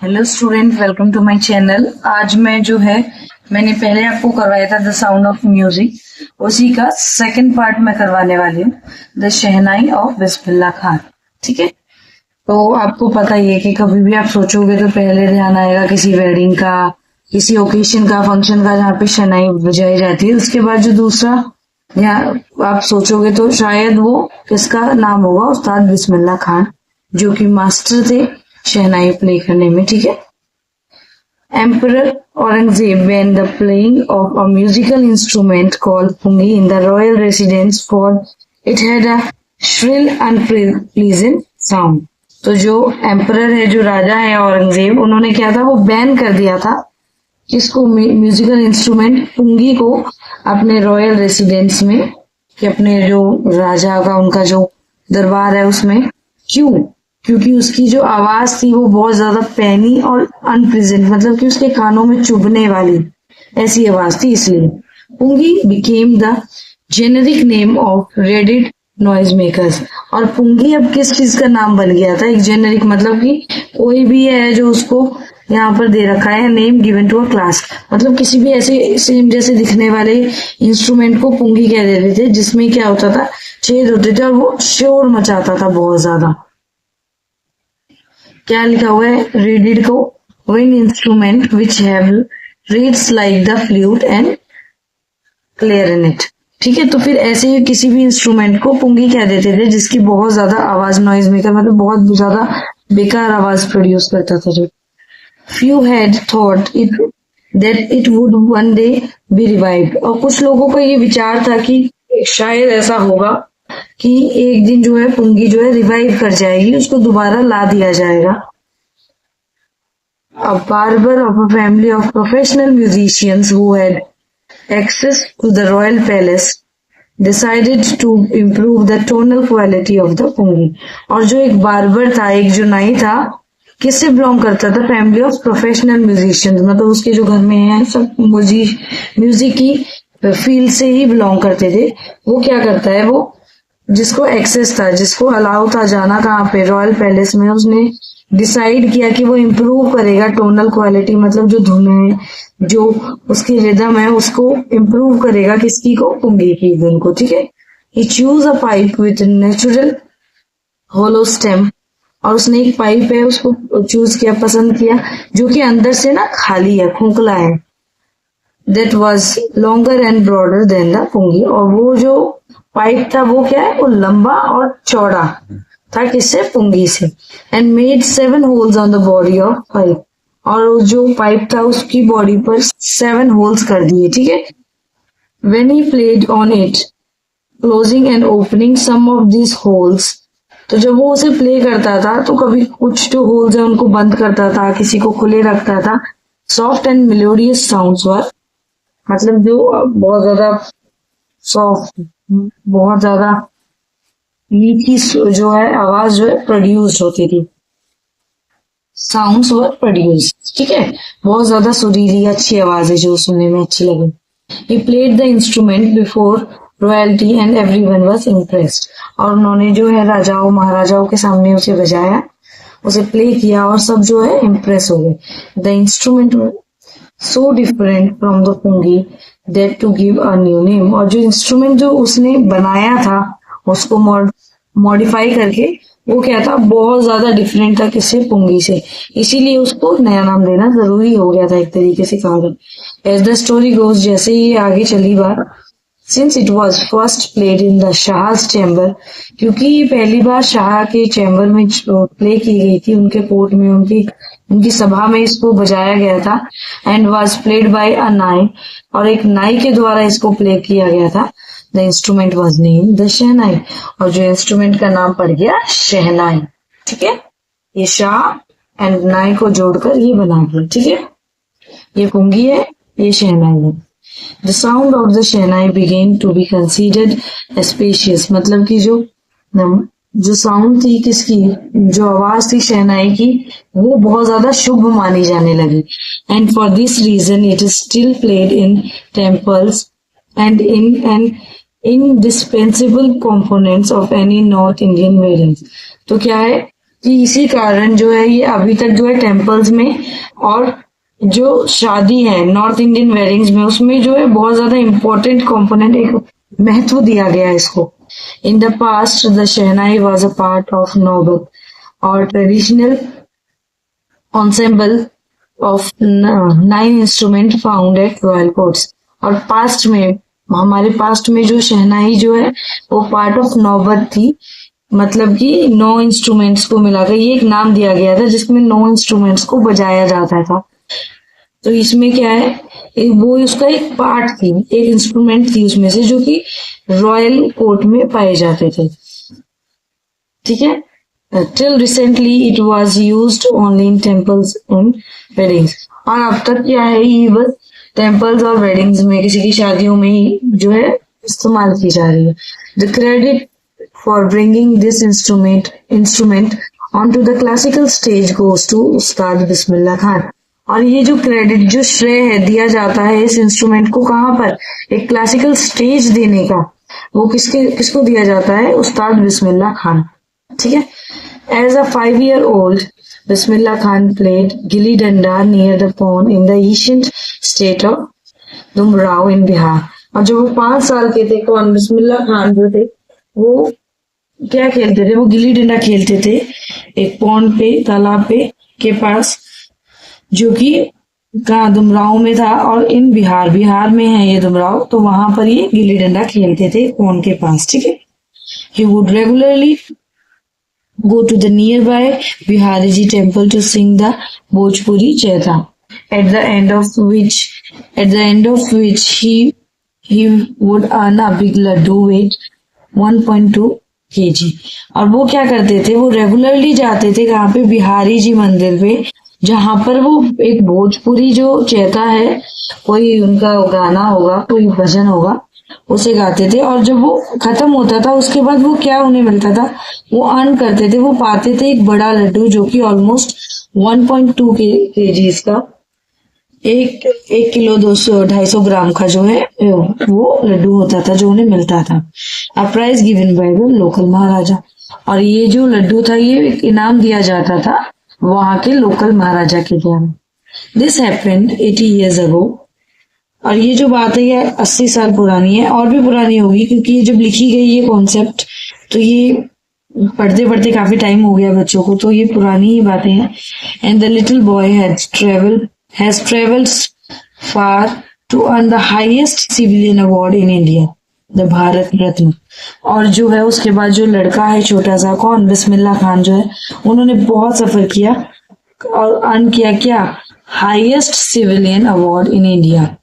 Hello student, welcome to my channel. आज मैं जो है मैंने पहले आपको करवाया था द साउंड ऑफ म्यूजिक, उसी का सेकंड पार्ट मैं करवाने वाली हूँ, the shehnai of Bismillah Khan. ठीक है, तो आपको पता ही है कि कभी भी आप सोचोगे तो पहले ध्यान आएगा किसी वेडिंग का, किसी ओकेशन का, फंक्शन का, जहाँ पे शहनाई बजाई जाती है। उसके बाद जो दूसरा यहाँ आप सोचोगे तो शायद वो किसका नाम होगा, उस्ताद बिस्मिल्लाह खान, जो कि मास्टर थे शहनाई प्ले करने में। ठीक है, Emperor Aurangzeb banned the playing of a musical instrument called pungi in the royal residence for it had a shrill unpleasant sound. तो जो एम्परर है, जो राजा है औरंगजेब, उन्होंने क्या था, वो बैन कर दिया था किसको, म्यूजिकल इंस्ट्रूमेंट पुंगी को अपने रॉयल रेसिडेंस में, कि अपने जो राजा का उनका जो दरबार है उसमें। क्यों? क्योंकि उसकी जो आवाज थी वो बहुत ज्यादा पैनी और अनप्लीजेंट, मतलब कि उसके कानों में चुभने वाली ऐसी आवाज थी, इसलिए pungi became the generic name of reeded noise makers. और पुंगी अब किस चीज का नाम बन गया था, एक जेनेरिक, मतलब कि कोई भी है जो उसको यहाँ पर दे रखा है name given to a class, मतलब किसी भी ऐसे सेम जैसे दिखने वाले इंस्ट्रूमेंट को पुंगी कह देते थे, जिसमें क्या होता था, छेद होते थे और वो शोर मचाता था बहुत ज्यादा। क्या लिखा हुआ है, रीडिड को wind instrument which have reeds like the flute and clarinet. ठीक है, तो फिर ऐसे ही किसी भी इंस्ट्रूमेंट को पुंगी कह देते थे जिसकी बहुत ज्यादा आवाज, नॉइज मेकर, मतलब बहुत ज्यादा बेकार आवाज प्रोड्यूस करता था। जो few had thought it that it would one day B revived, और कुछ लोगों का ये विचार था कि शायद ऐसा होगा कि एक दिन जो है पुंगी जो है रिवाइव कर जाएगी, उसको दोबारा ला दिया जाएगा। A barber of a family of professional musicians who had access to the royal palace decided to improve the tonal quality of the pungi। और जो एक बार्बर था, एक जो नाई था, किससे बिलोंग करता था, फैमिली ऑफ प्रोफेशनल म्यूजिशियंस, मतलब उसके जो घर में है सब म्यूजिक की फील्ड से ही बिलोंग करते थे। वो क्या करता है, वो जिसको एक्सेस था, जिसको अलाउ था जाना कहाँ पे, रॉयल पैलेस में, उसने डिसाइड किया कि वो इम्प्रूव करेगा टोनल क्वालिटी, मतलब जो धुन है, जो उसकी रिदम है, उसको इम्प्रूव करेगा, किसकी को, पुंगी की धुन को। ठीक है, he choose a pipe with natural hollow stem, और उसने एक पाइप है उसको चूज किया, पसंद किया, जो कि अंदर से ना खाली है, खोखला है। That was longer and broader than the pungi, और वो जो पाइप था वो क्या है, वो लंबा और चौड़ा था, किससे, पुंगी से। And made 7 holes on the body of pipe, और जो पाइप था उसकी बॉडी पर 7 होल्स कर दिए। ठीक है, when he played on it closing and opening some of this holes, तो जब वो उसे प्ले करता था तो कभी कुछ जो होल्स है उनको बंद करता था, किसी को खुले रखता था। सॉफ्ट एंड मेलोडियस साउंड्स वर, मतलब जो बहुत ज्यादा सॉफ्ट, बहुत ज्यादा मीठी जो है आवाज जो है प्रोड्यूस होती थी, साउंड्स वर प्रोड्यूस। ठीक है, बहुत ज्यादा सुरीली अच्छी आवाज है जो सुनने में अच्छी लगी। He played the instrument before royalty and everyone was impressed, और उन्होंने जो है राजाओं महाराजाओं के सामने उसे बजाया, उसे प्ले किया, और सब जो है इम्प्रेस हो गए। The instrument so different from the pungi that to give a new name, और जो इंस्ट्रूमेंट जो उसने बनाया था उसको मॉडिफाई करके, वो क्या था, बहुत ज्यादा डिफरेंट था किससे, पुंगी से, इसीलिए उसको नया नाम देना जरूरी हो गया था, एक तरीके से कहा जाए। एज द स्टोरी गोज, जैसे ही आगे चली बात, since it was first played in the Shah's chamber, क्योंकि ये पहली बार शाह के चैम्बर में प्ले की गई थी, उनके कोर्ट में, उनकी सभा में इसको बजाया गया था। एंड वॉज प्लेड बाय अ नाई, और एक नाई के द्वारा इसको प्ले किया गया था। The instrument was name the shehnai, और जो इंस्ट्रूमेंट का नाम पड़ गया शहनाई। ठीक है, ये शाह एंड नाई को जोड़कर ये बना गया। ठीक है, ये पुंगी है, ये शहनाई है। The sound of the shehnai began to be considered spacious, मतलब कि जो साउंड थी किसकी, जो आवाज थी शहनाई की, वो बहुत ज्यादा शुभ मानी जाने लगी। And for this reason it is still played in temples and in an indispensable components of any north Indian weddings। तो क्या है, कि इसी कारण जो है ये अभी तक जो है टेम्पल्स में और जो शादी है नॉर्थ इंडियन वेडिंग्स में उसमें जो है बहुत ज्यादा इम्पोर्टेंट कंपोनेंट, एक महत्व दिया गया है इसको। In the past the shehnai was a part of नौबत और traditional ensemble of 9 instrument found at royal courts. और पास्ट में, हमारे पास्ट में जो शहनाई जो है वो पार्ट ऑफ नौबत थी, मतलब कि 9 इंस्ट्रूमेंट्स को मिलाकर ये एक नाम दिया गया था जिसमें 9 इंस्ट्रूमेंट्स को बजाया जाता था। तो इसमें क्या है, वो उसका एक पार्ट थी, एक इंस्ट्रूमेंट थी उसमें से जो कि रॉयल कोर्ट में पाए जाते थे। ठीक है, till recently it was used only in temples and weddings. और अब तक क्या है, ये बस टेम्पल्स और वेडिंग्स में, किसी की शादियों में ही जो है इस्तेमाल की जा रही है। The credit for bringing this instrument on to the classical stage goes to Ustad Bismillah Khan. और ये जो क्रेडिट, जो श्रेय है दिया जाता है इस इंस्ट्रूमेंट को कहाँ पर, एक क्लासिकल स्टेज देने का, वो किसको दिया जाता है, उस्ताद बिस्मिल्लाह खान। ठीक है, as a 5-year-old Bismillah Khan played gilli danda near the pond in the ancient state of Dumraon in Bihar. और जब वो 5 साल के थे, कौन, बिस्मिल्लाह खान जो थे, वो क्या खेलते थे, वो गिल्ली डंडा खेलते थे एक पॉन्ड पे, तालाब पे के पास, जो कि कहाँ, दुमराव में था। और इन बिहार में है ये दुमराव, तो वहां पर ये गिल्ली डंडा खेलते थे पॉन्ड के पास। ठीक है, he would regularly go to the nearby Bihariji temple to sing the Bhojpuri Chaita, at the end of which he would earn a big laddu weight 1.2 kg। और वो क्या करते थे, वो रेगुलरली जाते थे कहाँ पे, बिहारी जी मंदिर पे, जहां पर वो एक भोजपुरी जो चैता है, कोई उनका गाना होगा, कोई भजन होगा, उसे गाते थे। और जब वो खत्म होता था उसके बाद वो क्या उन्हें मिलता था, वो अर्न करते थे, वो पाते थे एक बड़ा लड्डू जो कि ऑलमोस्ट 1.2 kg का, एक किलो 200-250 ग्राम का जो है वो लड्डू होता था जो उन्हें मिलता था। A prize given by the local maharaja. और ये जो लड्डू था ये इनाम दिया जाता था वहां के लोकल महाराजा के द्वारा। This happened 80 years ago। और ये जो बात है ये 80 साल पुरानी है, और भी पुरानी होगी क्योंकि ये जब लिखी गई ये कॉन्सेप्ट, तो ये पढ़ते पढ़ते काफी टाइम हो गया बच्चों को, तो ये पुरानी ही बातें हैं। And the little boy has travelled far to earn the highest civilian award in India, the Bharat Ratna. और जो है उसके बाद जो लड़का है छोटा सा, कौन, बिस्मिल्लाह खान जो है, उन्होंने बहुत सफर किया और अर्न किया क्या, highest civilian award in India,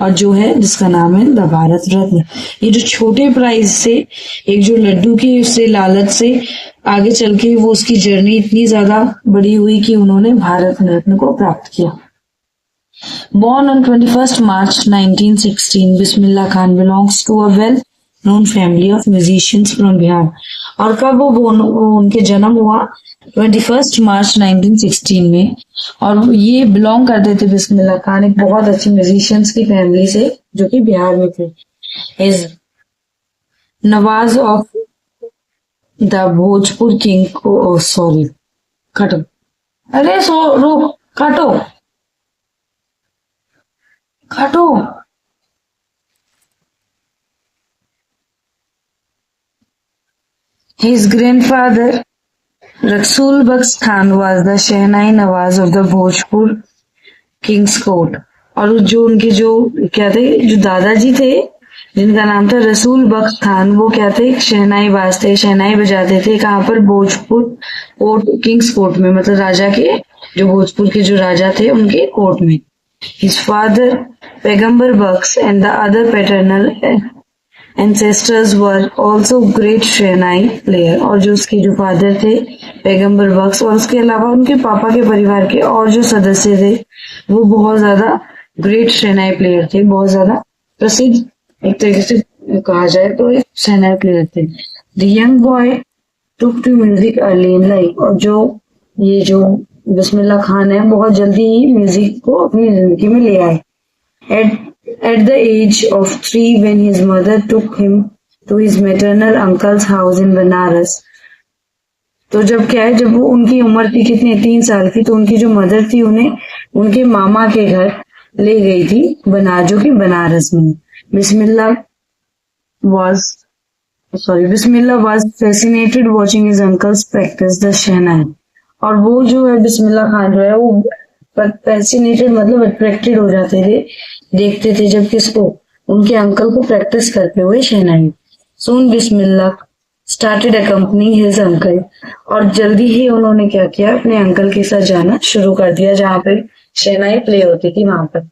और जो है जिसका नाम है द भारत रत्न। ये जो छोटे प्राइज से, एक जो लड्डू की उससे लालच से आगे चल के वो उसकी जर्नी इतनी ज्यादा बड़ी हुई कि उन्होंने भारत रत्न को प्राप्त किया। Born on 21st March 1916, Bismillah Khan belongs to a well-known family of musicians from Bihar। और कब वो उनके जन्म हुआ, 21 मार्च 1916 में। और ये बिलोंग करते थे, बिस्मिल्लाह खान, एक बहुत अच्छी म्यूजिशियंस की फैमिली से जो कि बिहार में थे। Is Nawaz of the Bhojpur king को, सॉरी काटो, अरे रुक, काटो। His grandfather Rasul Baks Khan was the Shehnai Nawaz of the Bhojpur King's Court। और जो उनके जो क्या थे, जो दादाजी थे जिनका नाम था रसूल बख्श खान, वो क्या थे, शहनाई बाज थे, शहनाई बजाते थे। कहाँ पर, भोजपुर कोर्ट, किंग्स कोर्ट में, मतलब राजा के, जो भोजपुर के जो राजा थे उनके कोर्ट में। His father पैगंबर बख्श and the other paternal ancestors were also great shehnai player। और जो उसके जो फादर थे पैगंबर बख्श, और उसके अलावा उनके पापा के परिवार के और जो सदस्य थे वो बहुत ज्यादा ग्रेट शहनाई प्लेयर थे, बहुत ज्यादा प्रसिद्ध एक तरीके से कहा जाए तो एक शहनाई प्लेयर थे। The young boy took to music early in life. और जो ये जो बिस्मिल्लाह खान है बहुत जल्दी ही म्यूजिक को अपनी जिंदगी में ले आए। At the age of 3, when his mother took him to his maternal uncle's house in Banaras, तो जब क्या है, जब वो उनकी उम्र थी कितनी, 3 साल की, तो उनकी जो मदर थी उन्हें उनके मामा के घर ले गई थी जो कि बनारस में। बिस्मिल्लाह was fascinated watching his uncles practice the शहनाई। और वो जो है बिस्मिल्लाह खान जो है वो फैसिनेटेड मतलब अट्रैक्टेड हो जाते थे, देखते थे जब किसको, उनके अंकल को प्रैक्टिस करते हुए शहनाई। सून बिस्मिल्लाह स्टार्टेड अकम्पनिंग हिज अंकल। और जल्दी ही उन्होंने क्या किया, अपने अंकल के साथ जाना शुरू कर दिया जहाँ पे शहनाई प्ले होती थी वहां पर।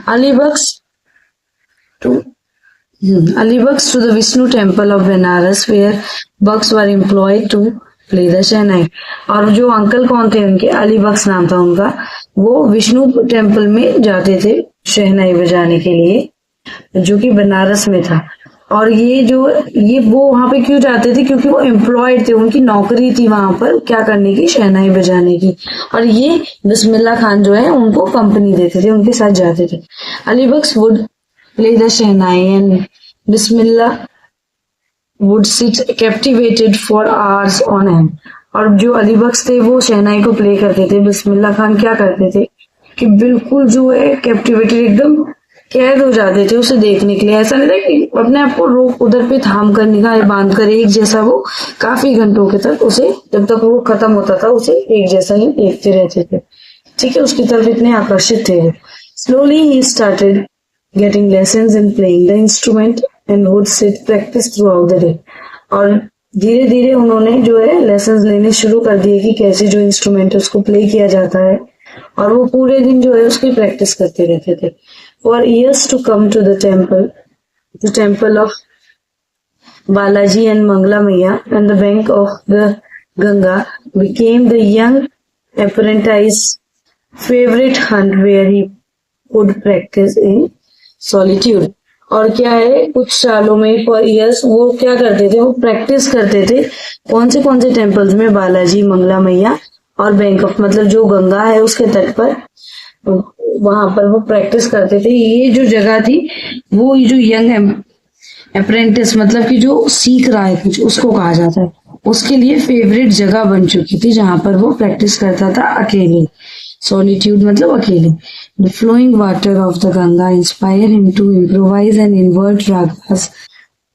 Ali Bux to the Vishnu temple of Benares where bucks were employed to play the शहनाई। और जो अंकल कौन थे उनके, अलीबक्स नाम था उनका, वो विष्णु टेम्पल में जाते थे शहनाई बजाने के लिए, जो कि बनारस में था। और ये वो वहां पे क्यों जाते थे, क्योंकि वो एम्प्लॉयड थे, उनकी नौकरी थी वहां पर क्या करने की, शहनाई बजाने की। और ये बिस्मिल्लाह खान जो है उनको कंपनी देते थे, उनके साथ जाते थे। Ali Bux would play the shehnai and Bismillah would sit captivated for hours on end। और जो अलीबक्स थे वो शहनाई को प्ले करते थे, बिस्मिल्लाह खान क्या करते थे कि बिल्कुल जो है कैप्टिवेटेड, एकदम कैद हो जाते थे उसे देखने के लिए। ऐसा नहीं था कि अपने आप को रोक उधर पे थाम कर निगाह बांध कर एक जैसा, वो काफी घंटों के तक उसे, जब तक वो खत्म होता था उसे एक जैसा ही देखते रहते थे। ठीक है, उसकी तरफ इतने आकर्षित थे वो। Slowly he started getting lessons in playing the instrument and would sit practice throughout the day। और धीरे धीरे उन्होंने जो है लेसन्स लेने शुरू कर दिए कि कैसे जो इंस्ट्रूमेंट है उसको प्ले किया जाता है, और वो पूरे दिन जो है उसकी प्रैक्टिस करते रहते थे। For years to come to the temple of Balaji and Mangla Maiya and the bank of the Ganga became the young apprentice's favorite hunt where he could practice in solitude. और क्या है, कुछ सालों में for years वो क्या करते थे, वो प्रैक्टिस करते थे कौन से टेम्पल्स में, बालाजी, मंगला मैया और बैंक ऑफ, मतलब जो गंगा है उसके तट पर, वहां पर वो प्रैक्टिस करते थे। ये जो जगह थी वो जो यंग अप्रेंटिस मतलब कि जो सीख रहा है कुछ, उसको कहा जाता है, उसके लिए फेवरेट जगह बन चुकी थी जहां पर वो प्रैक्टिस करता था अकेले। सॉलिट्यूड मतलब अकेले। The flowing water of the Ganga inspired him to improvise and invert ragas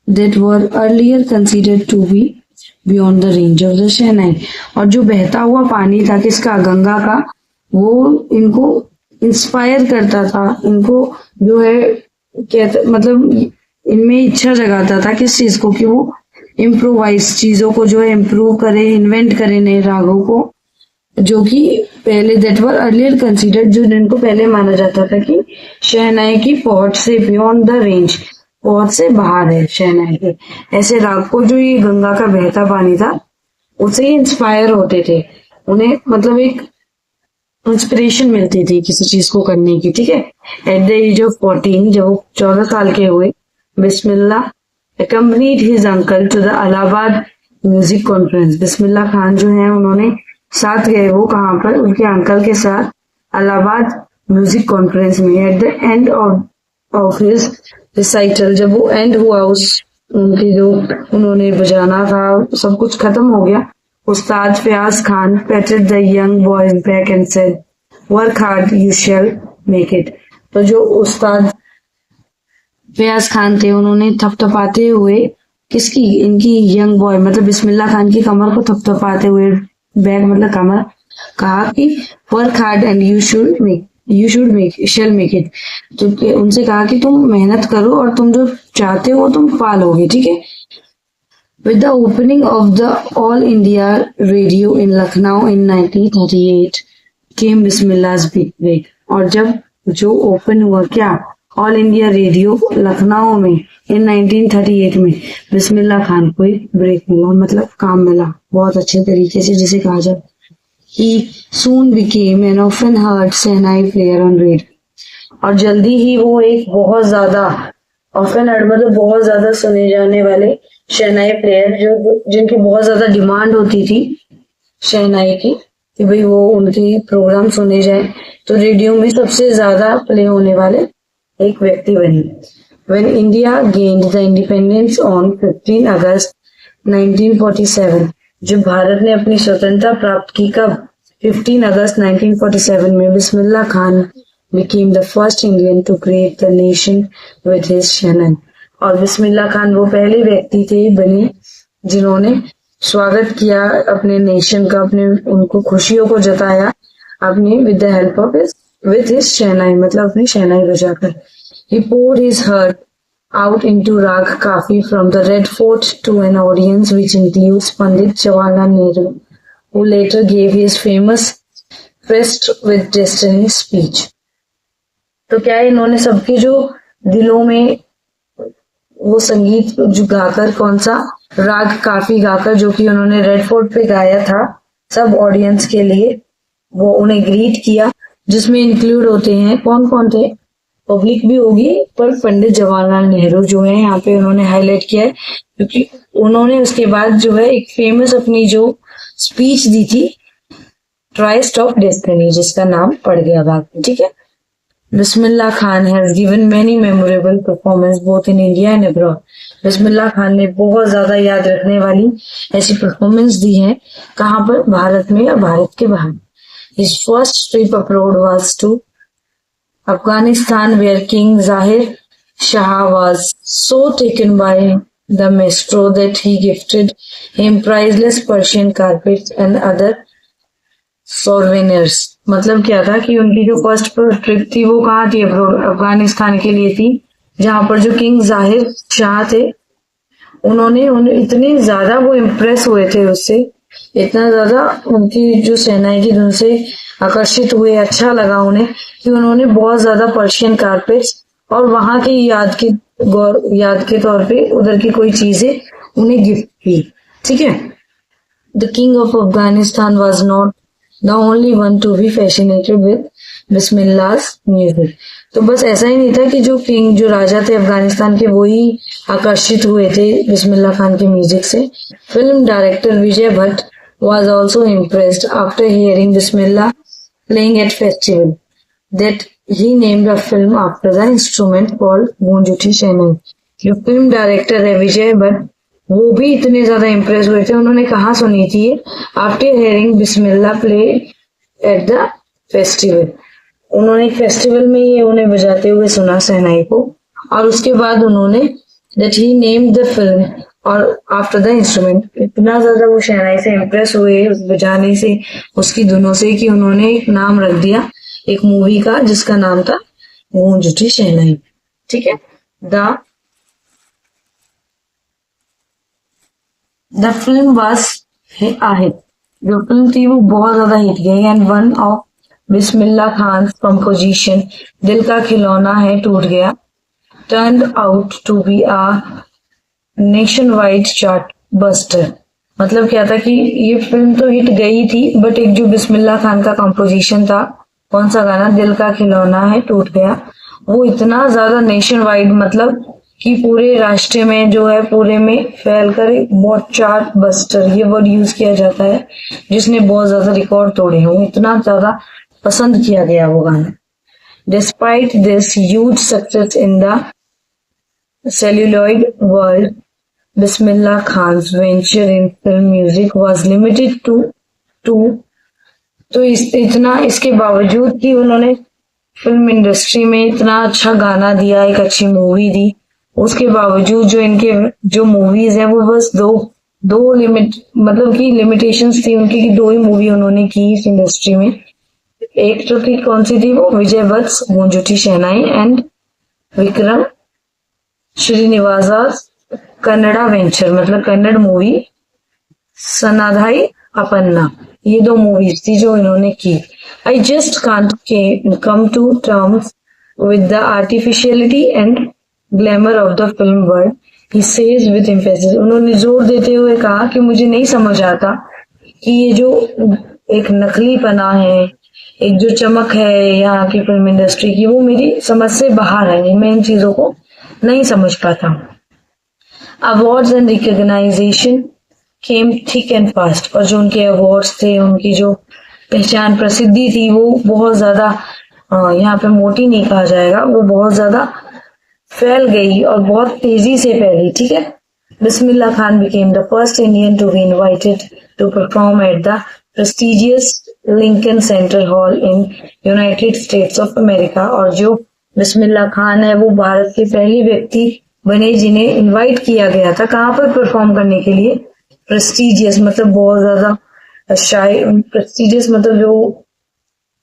that were earlier considered to be beyond the range of the Shehnai। और जो बहता हुआ पानी था किसका, गंगा का, वो इनको इंस्पायर करता था, इनको जो है कहते मतलब इनमें इच्छा जगाता था किस चीज को, कि वो इम्प्रोवाइज चीजों को जो है इम्प्रूव करे, इन्वेंट करे नए रागों को, जो कि पहले दैट वर अर्लियर कंसीडर्ड, जो जिनको पहले माना जाता था कि शहनाई की पहुंच से बियॉन्ड द रेंज, पहुंच से बाहर है शहनाई के। ऐसे राग को जो ये गंगा का बहता पानी था उससे इंस्पायर होते थे, उन्हें मतलब एक इंस्पिरेशन मिलती थी किसी चीज को करने की। ठीक है, एट द एज ऑफ 14 जब वो 14 साल के हुए, Bismillah accompanied his uncle to the Allahabad music conference. Bismillah Khan जो है उन्होंने साथ गए, वो कहाँ पर, उनके अंकल के साथ इलाहाबाद म्यूजिक कॉन्फ्रेंस में। At the end of his recital, जब वो एंड हुआ उनकी जो उन्होंने बजाना था सब कुछ खत्म हो गया, Ustad Fayaz Khan patted the young boys back and said work hard you shall make it. तो जो उस्ताद फयाज खान थे उन्होंने थपथपाते हुए किसकी, इनकी यंग बॉय मतलब बिस्मिल्लाह खान की कमर को थपथपाते हुए, बैक मतलब कमर, कहा कि work hard and you shall make it. तो उनसे कहा कि तुम मेहनत करो और तुम जो चाहते हो तुम पा लोगे। ठीक है। With the opening of the All India Radio in Lucknow in 1938 came Bismillah's big break. और जब जो ओपन हुआ क्या, ऑल इंडिया रेडियो लखनऊ में इन 1938 में बिस्मिल्लाह खान को एक ब्रेक मिला, मतलब काम मिला बहुत अच्छे तरीके से जिसे कहा जाए। He soon became an often heard shehnai player on radio. और जल्दी ही वो एक बहुत ज्यादा ऑफन हर्ड मतलब बहुत ज्यादा सुने जाने वाले शहनाई प्लेयर, जो जिनकी बहुत ज्यादा डिमांड होती थी शहनाई की कि भाई वो उनकी प्रोग्राम सुने जाए, तो रेडियो में सबसे ज्यादा प्ले होने वाले एक व्यक्ति बनी। When India gained the independence on 15 August 1947, जब भारत ने अपनी स्वतंत्रता प्राप्त की कब? 15 अगस्त 1947 में Bismillah Khan became the first Indian to create the nation with his शहनाई। और बिस्मिल्लाह खान वो पहले व्यक्ति थे बने जिन्होंने स्वागत किया अपने नेशन का, अपने उनको खुशियों को जताया अपनी with the help of his shehnai, मतलब अपनी शहनाई बजाकर। He poured his heart out into Rag Kafi from the Red Fort to an audience which includes Pandit Jawaharlal Nehru, who later gave his famous Pressed with Destiny speech। तो क्या इन्होंने सबके जो दिलों में वो संगीत जो गाकर, कौन सा? राग काफी गाकर, जो कि उन्होंने रेड फोर्ट पे गाया था सब ऑडियंस के लिए, वो उन्हें ग्रीट किया, जिसमें इंक्लूड होते हैं कौन कौन थे? पब्लिक भी होगी पर पंडित जवाहरलाल नेहरू जो है यहाँ पे उन्होंने हाईलाइट किया है, क्योंकि उन्होंने उसके बाद जो है एक फेमस अपनी जो स्पीच दी थी ट्राइस्ट ऑफ डेस्टिनी, जिसका नाम पड़ गया बाद में, ठीक है। Bismillah Khan has given many memorable performance both in India and abroad. Bismillah Khan ने बहुत ज्यादा याद रखने वाली ऐसी परफॉर्मेंस दी है, कहाँ पर? भारत में और भारत के बाहर। His first trip abroad was to Afghanistan where king Zahir Shah was so taken by the maestro that he gifted him priceless Persian carpets and other souvenirs. मतलब क्या था कि उनकी जो फर्स्ट ट्रिप थी वो कहाँ थी? अफगानिस्तान के लिए थी, जहां पर जो किंग जाहिर शाह थे उन्होंने इतने ज्यादा वो इम्प्रेस हुए थे उससे, इतना ज्यादा उनकी जो सेनाई की धुन से आकर्षित हुए, अच्छा लगा उन्हें कि उन्होंने बहुत ज्यादा पर्शियन कारपेट्स और वहां की याद के तौर पे उधर की कोई चीजें उन्हें गिफ्ट की, ठीक है। The king of Afghanistan was not the only one to be fascinated with बिस्मिल्लाह's music। तो बस ऐसा ही नहीं था कि जो किंग, जो राजा थे अफगानिस्तान के, वो ही आकर्षित हुए थे बिस्मिल्लाह खान के म्यूजिक से। Film director Vijay Bhatt was also impressed after hearing Bismillah playing at festival that he named a film after the instrument called गूंज उठी शहनाई। जो फिल्म डायरेक्टर है विजय भट्ट, वो भी इतने ज्यादा इम्प्रेस हुए थे, उन्होंने कहा सुनी थी after hearing Bismillah play at the festival. उन्होंने फेस्टिवल में ये उन्हें बजाते हुए सुना शहनाई को, और उसके बाद उन्होंने that he named the film और आफ्टर द इंस्ट्रूमेंट। इतना ज्यादा वो शहनाई से इम्प्रेस हुए, उस बजाने से, उसकी धुनों से, कि उन्होंने एक नाम रख दिया एक मूवी का जिसका नाम था गूंज उठी शहनाई, ठीक है। The film was hit. जो फिल्म थी वो बहुत ज्यादा हिट गई and one of Bismillah Khan composition दिल का खिलौना है टूट गया turned out to be a nation wide chart buster. मतलब क्या था कि ये फिल्म तो हिट गई थी, बट एक जो बिस्मिल्लाह खान का कंपोजिशन था, कौन सा गाना? दिल का खिलौना है टूट गया, वो इतना ज्यादा नेशन वाइड, मतलब कि पूरे राष्ट्र में जो है, पूरे में फैल कर बहुत चार्ट बस्टर, ये वर्ड यूज किया जाता है, जिसने बहुत ज्यादा रिकॉर्ड तोड़े हैं, इतना ज्यादा पसंद किया गया वो गाना। Despite this huge success in the celluloid world, Bismillah Khan's venture in film music was limited to तो इतना, इसके बावजूद कि उन्होंने फिल्म इंडस्ट्री में इतना अच्छा गाना दिया, एक अच्छी मूवी दी, उसके बावजूद जो इनके जो मूवीज हैं वो बस दो मतलब कि लिमिटेशंस थी उनकी, कि दो ही मूवी उन्होंने की इस इंडस्ट्री में। एक तो थी, कौन सी थी वो? विजय भट्ट गूंज उठी शहनाई एंड विक्रम श्रीनिवासा कन्नड़ा वेंचर, मतलब कन्नड़ मूवी सनाधाई अपन्ना। ये दो मूवीज थी जो इन्होंने की। I just can't come to terms with the artificiality and glamour of the film world, he says with emphasis. उन्होंने जोर देते हुए कहा कि मुझे नहीं समझ आता कि ये जो एक नकली पना है, एक जो चमक है यहाँ की फिल्म इंडस्ट्री की, वो मेरी समझ से बाहर है, मैं इन चीजों को नहीं समझ पाता हूँ। Awards and recognition came thick and fast, और जो उनके अवार्ड्स थे, उनकी जो पहचान प्रसिद्धि थी, वो बहुत ज्यादा, यहाँ पे मोटी नहीं कहा जाएगा, वो बहुत ज्यादा फैल गई और बहुत तेजी से फैली, ठीक है। Bismillah Khan became the first Indian to be invited to perform at the prestigious Lincoln Center Hall in United States of America. और जो बिस्मिल्लाह खान है वो भारत के पहले व्यक्ति बने जिन्हें इनवाइट किया गया था कहाँ पर परफॉर्म करने के लिए, प्रेस्टिजियस मतलब बहुत ज्यादा शायद, प्रेस्टिजियस मतलब जो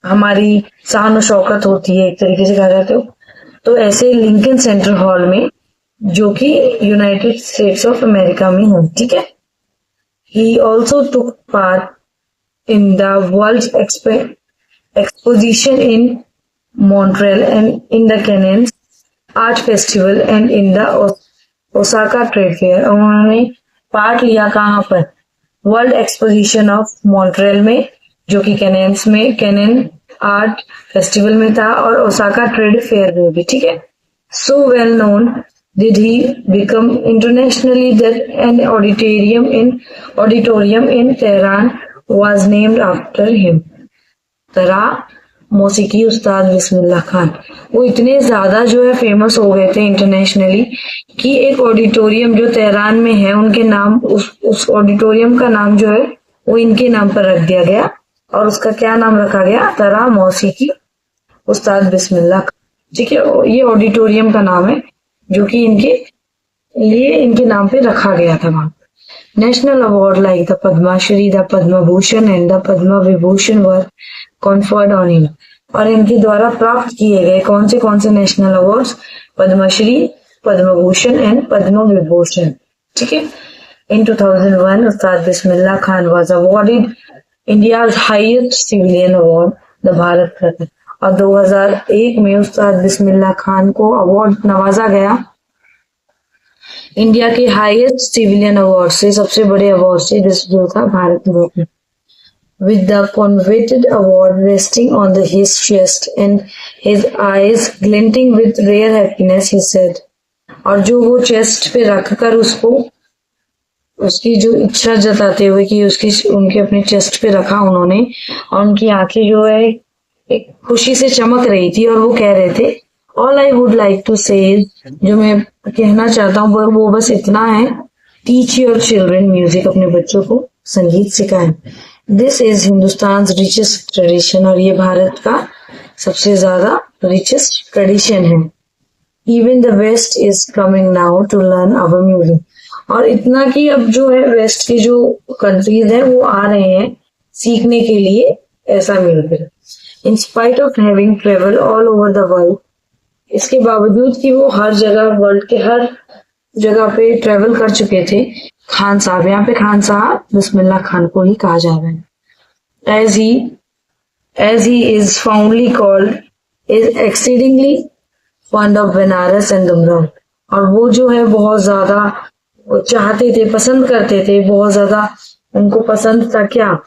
हमारी शान और शौकत होती है एक तरीके से कहा जाता है, तो ऐसे लिंकन सेंट्रल हॉल में जो कि यूनाइटेड स्टेट्स ऑफ अमेरिका में है, ठीक है। He also took part in the world exposition in Montreal and in the Cannes art festival and in the Osaka trade fair. उन्होंने पार्ट लिया कहाँ पर, वर्ल्ड एक्सपोजिशन ऑफ मॉन्ट्रियल में जो कि कैनेंस में कैनेन आर्ट फेस्टिवल में था और ओसाका ट्रेड फेयर में भी, ठीक है। So well known did he become internationally that an auditorium in Tehran was named after him. तरा मौसीकी उस्ताद बिस्मिल्लाह खान वो इतने ज्यादा जो है फेमस हो गए थे इंटरनेशनली कि एक ऑडिटोरियम जो तेहरान में है उनके नाम उस ऑडिटोरियम का नाम जो है वो इनके नाम पर रख दिया गया और उसका क्या नाम रखा गया, तरा मौसीकी उस्ताद बिस्मिल्लाह खान, ठीक है। ये ऑडिटोरियम का नाम है जो कि इनके नाम पे रखा गया था वहां। National award like the Padmashri, the Padma Bhushan and the Padma Vibhushan were conferred on him. और इनके द्वारा प्राप्त किए गए कौन से national awards, Padmashri, Padma Bhushan and Padma Vibhushan, ठीक है। In 2001 Ustad Bismillah Khan was awarded India's highest civilian award, the Bharat Ratna. और 2001 में उस्ताद बिस्मिल्लाह खान को अवार्ड नवाजा गया इंडिया के हाईएस्ट सिविलियन अवार्ड से, सबसे बड़े अवार्ड से, जो था Bharat Ratna. With the coveted award resting on his chest and his eyes glinting with rare happiness, he said. और जो वो चेस्ट पे रखकर उसको उसकी जो इच्छा जताते हुए कि उनके अपने चेस्ट पे रखा उन्होंने, और उनकी आंखें जो है एक खुशी से चमक रही थी और वो कह रहे थे all I would like to say, जो मैं कहना चाहता हूँ वो बस इतना है, टीच योर चिल्ड्रन म्यूजिक, अपने बच्चों को संगीत सिखाएं। This is Hindustan richest tradition, और ये भारत का सबसे ज्यादा रिचेस्ट ट्रेडिशन है। Even the west is coming now to learn our music, और इतना कि अब जो है वेस्ट के जो कंट्रीज हैं वो आ रहे हैं सीखने के लिए ऐसा music. In spite of having travel all over the world, इसके बावजूद कि वो हर जगह वर्ल्ड के हर जगह पे ट्रेवल कर चुके थे, खान साहब, यहाँ पे खान साहब बिस्मिल्लाह खान को ही कहा जा रहा है। As he is fondly called, is exceedingly fond of Banaras and Dumraon. और वो जो है बहुत ज्यादा चाहते थे, पसंद करते थे, बहुत ज्यादा उनको पसंद था क्या,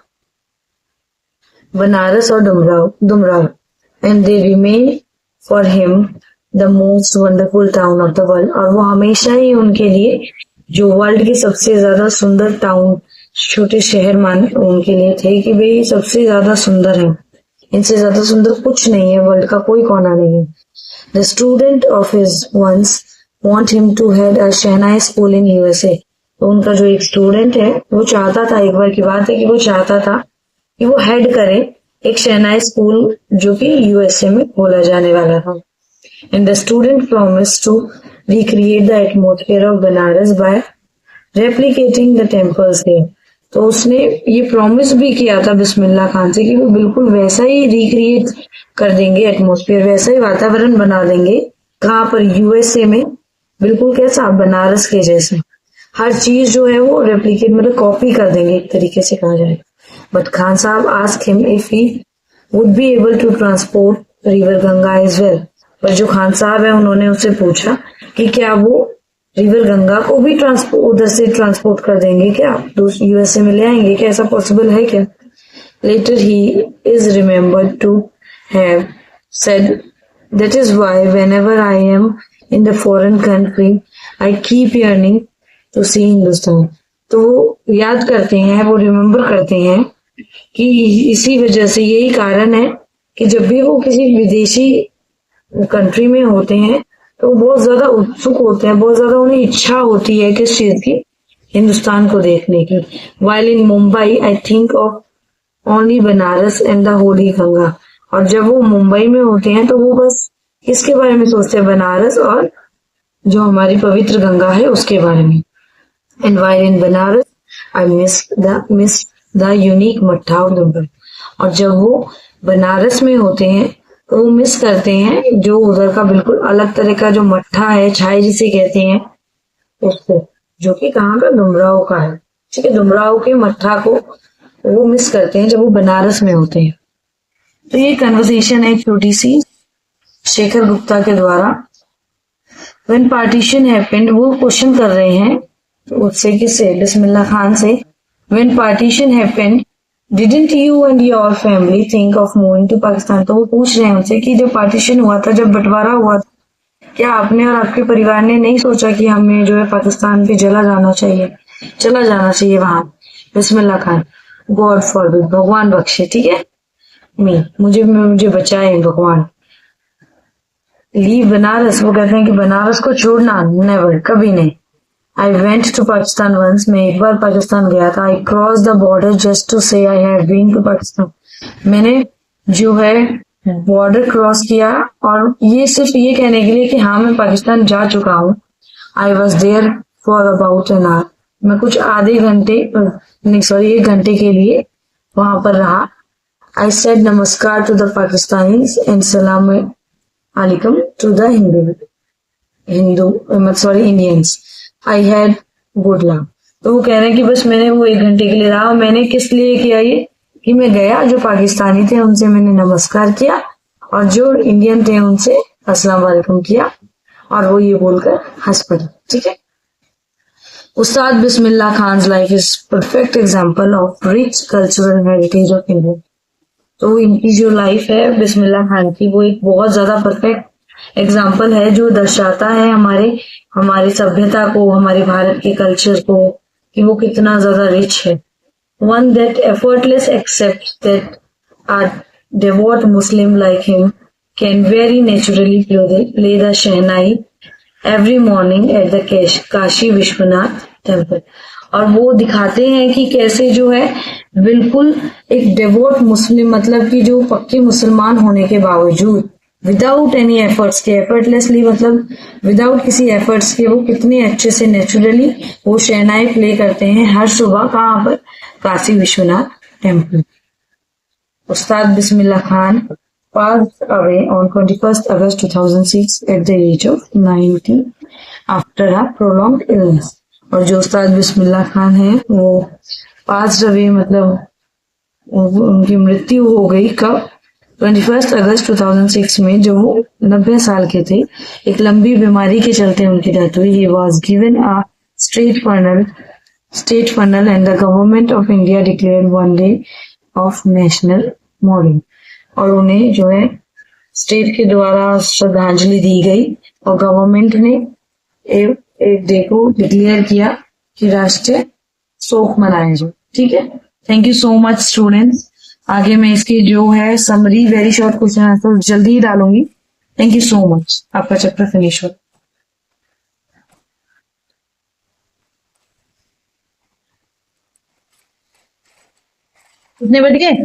बनारस और Dumraon. And they remain for him the most wonderful town of the world. और वो हमेशा ही उनके लिए जो वर्ल्ड के सबसे ज्यादा सुंदर टाउन, छोटे शहर मान उनके लिए थे कि भाई सबसे ज्यादा सुंदर है, इनसे ज्यादा सुंदर कुछ नहीं है, वर्ल्ड का कोई कोना नहीं है। The student of his once want him to head a shehnai school in USA। तो उनका जो एक स्टूडेंट है वो चाहता था, एक बार की बात है कि वो चाहता था कि वो हेड करे एक शहनाई स्कूल जो कि USA में खोला जाने वाला था। And the student promise to recreate the atmosphere of Banaras by replicating the temples there. तो उसने ये प्रॉमिस भी किया था बिस्मिल्लाह खान से कि वो बिल्कुल वैसा ही रिक्रिएट कर देंगे एटमॉस्फेयर, वैसा ही वातावरण बना देंगे, कहाँ पर, USA में, बिल्कुल कैसा, बनारस के जैसे, हर चीज जो है वो रेप्लिकेट मतलब कॉपी कर देंगे एक तरीके से कहा जाए। But Khan sahab asked him if he would be able to transport river Ganga as well. पर जो खान साहब है उन्होंने उससे पूछा कि क्या वो रिवर गंगा को भी उधर से ट्रांसपोर्ट कर देंगे क्या, USA में ले आएंगे क्या, ऐसा पॉसिबल है क्या। Later he is remembered to have said that is why whenever I am in the foreign country I keep yearning to see Hindustan। तो वो याद करते हैं, वो रिमेम्बर करते हैं कि इसी वजह से, यही कारण है कि जब भी वो किसी विदेशी कंट्री में होते हैं तो वो बहुत ज्यादा उत्सुक होते हैं, बहुत ज्यादा उन्हें इच्छा होती है किस चीज की, हिंदुस्तान को देखने की। While in Mumbai I think of only Banaras and the Holi Ganga. और जब वो मुंबई में होते हैं तो वो बस किसके बारे में सोचते हैं, बनारस और जो हमारी पवित्र गंगा है उसके बारे में। And while in Banaras I miss the unique मट्ठा ऑफ दुर्गा। और जब वो बनारस में होते हैं तो वो मिस करते हैं जो उधर का बिल्कुल अलग तरह का जो मट्ठा है, छाई जिसे कहते हैं उसको, जो कि कहाँ का, डुमराव का है। ठीक है, डुमराव के मट्ठा को वो मिस करते हैं जब वो बनारस में होते हैं। तो ये कन्वर्सेशन है छोटी सी शेखर गुप्ता के द्वारा। व्हेन पार्टीशन हैपेंड, वो क्वेश्चन कर रहे हैं उससे, किससे, बिस्मिल्लाह खान से। When partition happened didn't you and your family think of moving to Pakistan. तो वो पूछ रहे हैं उनसे कि जब पार्टीशन हुआ था, जब बंटवारा हुआ था, क्या आपने और आपके परिवार ने नहीं सोचा कि हमें जो है पाकिस्तान पे चला जाना चाहिए वहां। बिस्मिल्लाह खान, गॉड फॉरबिड, भगवान बख्शे, ठीक है, मुझे बचाए भगवान। लीव बनारस, वो कहते हैं कि बनारस को छोड़ना, नेवर, कभी नहीं। I went to Pakistan once, मैं एक बार पाकिस्तान गया था। I cross the border just to say I have been to Pakistan. मैंने जो है बॉर्डर क्रॉस किया और ये सिर्फ ये कहने के लिए कि हाँ मैं पाकिस्तान जा चुका हूँ। I was there for about an hour, मैं कुछ आधे घंटे, नहीं सॉरी, 1 घंटे के लिए वहां पर रहा। I said namaskar to the Pakistanis and salaam alaikum to the Indians. I had good luck. तो वो कह रहे हैं कि बस मैंने वो 1 घंटे के लिए रहा, मैंने किस लिए किया ये, कि मैं गया, जो पाकिस्तानी थे उनसे मैंने नमस्कार किया और जो इंडियन थे उनसे अस्सलाम वालेकुम किया, और वो ये बोलकर हंस पड़े। ठीक है। Ustad Bismillah Khan life is perfect example of rich cultural heritage of India. तो इनकी जो लाइफ है बिस्मिल्लाह खान की, वो एक बहुत ज्यादा परफेक्ट एग्जाम्पल है जो दर्शाता है हमारी सभ्यता को, हमारे भारत के कल्चर को, कि वो कितना ज्यादा रिच है। One that effortless except that a devout Muslim like him can very naturally play the Shehnai every morning at the Kashi Vishwanath temple. और वो दिखाते हैं कि कैसे जो है बिल्कुल एक डेवोट मुस्लिम, मतलब कि जो पक्के मुसलमान होने के बावजूद, विदाउट एनी एफर्ट्स के, एफर्टलेसली मतलब विदाउट किसी एफर्ट्स के, वो कितने अच्छे से नेचुरली वो शहनाई प्ले करते हैं हर सुबह। कहाँ पर, Kashi Vishwanath temple. Ustad Bismillah Khan passed away on 21st August 2006 at the age of 90 after a prolonged illness। और जो उस्ताद बिस्मिल्लाह खान है वो passed away, मतलब उनकी मृत्यु हो गई कब, 21 अगस्त 2006 में, जो वो 90 साल के थे। एक लंबी बीमारी के चलते उनकी डेथ हुई। He was given a state funeral and the government of India declared one day of national morning. और उन्हें जो है स्टेट के द्वारा श्रद्धांजलि दी गई और गवर्नमेंट ने एक डे को डिक्लेयर किया कि राष्ट्रीय शोक मनाया जाए। ठीक है। Thank you so much students. आगे मैं इसकी जो है summary, very short question answer जल्दी ही डालूंगी। Thank you so much. आपका चैप्टर फिनिश हो। कितने बज गए?